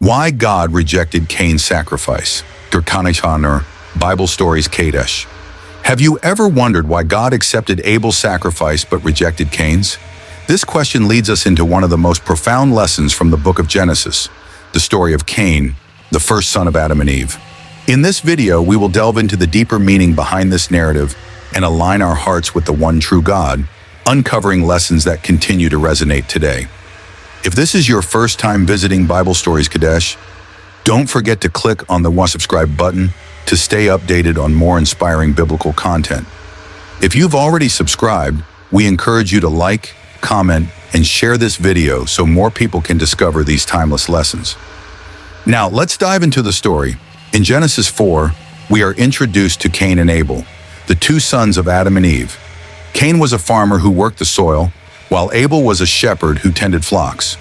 Why God rejected Cain's sacrifice. Kadesh, Bible Stories Kadesh. Have you ever wondered why God accepted Abel's sacrifice but rejected Cain's? This question leads us into one of the most profound lessons from the book of Genesis, the story of Cain, the first son of Adam and Eve. In this video, we will delve into the deeper meaning behind this narrative and align our hearts with the one true God, uncovering lessons that continue to resonate today. If this is your first time visiting Bible Stories Kadesh, don't forget to click on the subscribe button to stay updated on more inspiring biblical content. If you've already subscribed, we encourage you to like, comment, and share this video so more people can discover these timeless lessons. Now, let's dive into the story. In Genesis 4, we are introduced to Cain and Abel, the two sons of Adam and Eve. Cain was a farmer who worked the soil, while Abel was a shepherd who tended flocks.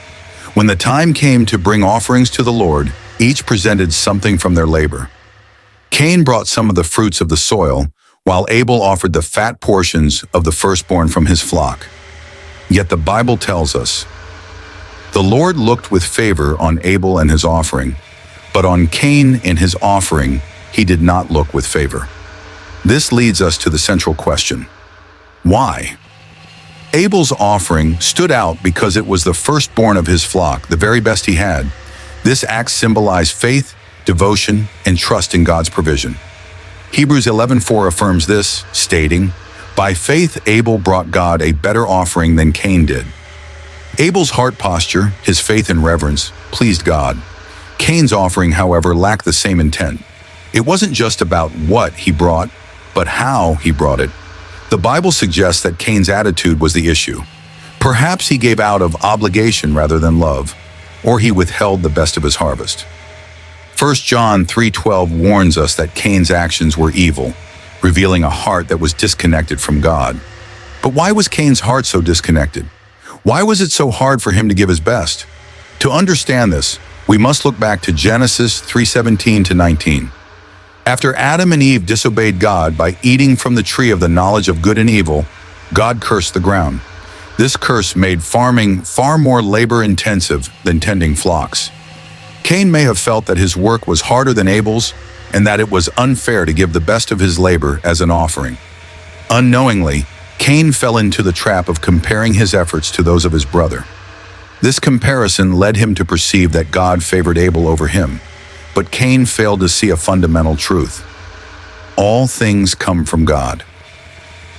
When the time came to bring offerings to the Lord, each presented something from their labor. Cain brought some of the fruits of the soil, while Abel offered the fat portions of the firstborn from his flock. Yet the Bible tells us, "The Lord looked with favor on Abel and his offering, but on Cain and his offering he did not look with favor." This leads us to the central question: why? Abel's offering stood out because it was the firstborn of his flock, the very best he had. This act symbolized faith, devotion, and trust in God's provision. Hebrews 11:4 affirms this, stating, "By faith Abel brought God a better offering than Cain did." Abel's heart posture, his faith and reverence, pleased God. Cain's offering, however, lacked the same intent. It wasn't just about what he brought, but how he brought it. The Bible suggests that Cain's attitude was the issue. Perhaps he gave out of obligation rather than love, or he withheld the best of his harvest. 1 John 3:12 warns us that Cain's actions were evil, revealing a heart that was disconnected from God. But why was Cain's heart so disconnected? Why was it so hard for him to give his best? To understand this, we must look back to Genesis 3:17-19. After Adam and Eve disobeyed God by eating from the tree of the knowledge of good and evil, God cursed the ground. This curse made farming far more labor-intensive than tending flocks. Cain may have felt that his work was harder than Abel's and that it was unfair to give the best of his labor as an offering. Unknowingly, Cain fell into the trap of comparing his efforts to those of his brother. This comparison led him to perceive that God favored Abel over him. But Cain failed to see a fundamental truth. All things come from God.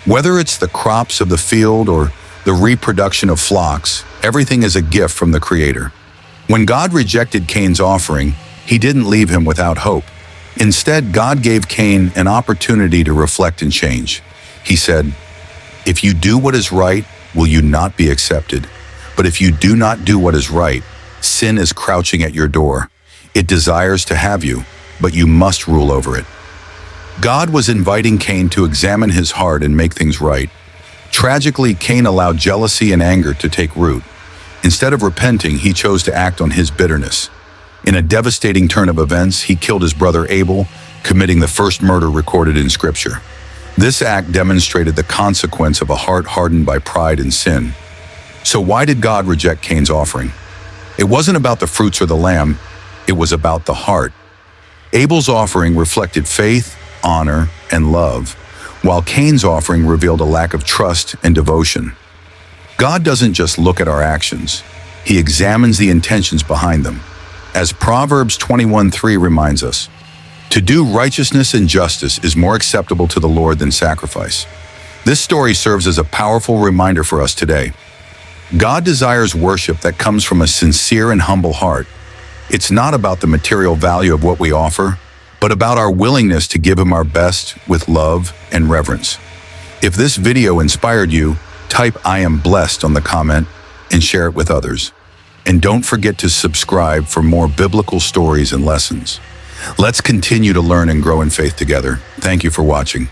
Whether it's the crops of the field or the reproduction of flocks, everything is a gift from the Creator. When God rejected Cain's offering, he didn't leave him without hope. Instead, God gave Cain an opportunity to reflect and change. He said, "If you do what is right, will you not be accepted? But if you do not do what is right, sin is crouching at your door. It desires to have you, but you must rule over it." God was inviting Cain to examine his heart and make things right. Tragically, Cain allowed jealousy and anger to take root. Instead of repenting, he chose to act on his bitterness. In a devastating turn of events, he killed his brother Abel, committing the first murder recorded in Scripture. This act demonstrated the consequence of a heart hardened by pride and sin. So why did God reject Cain's offering? It wasn't about the fruits or the lamb. It was about the heart. Abel's offering reflected faith, honor, and love, while Cain's offering revealed a lack of trust and devotion. God doesn't just look at our actions. He examines the intentions behind them. As Proverbs 21:3 reminds us, "To do righteousness and justice is more acceptable to the Lord than sacrifice." This story serves as a powerful reminder for us today. God desires worship that comes from a sincere and humble heart. It's not about the material value of what we offer, but about our willingness to give Him our best with love and reverence. If this video inspired you, type "I am blessed" on the comment and share it with others. And don't forget to subscribe for more biblical stories and lessons. Let's continue to learn and grow in faith together. Thank you for watching.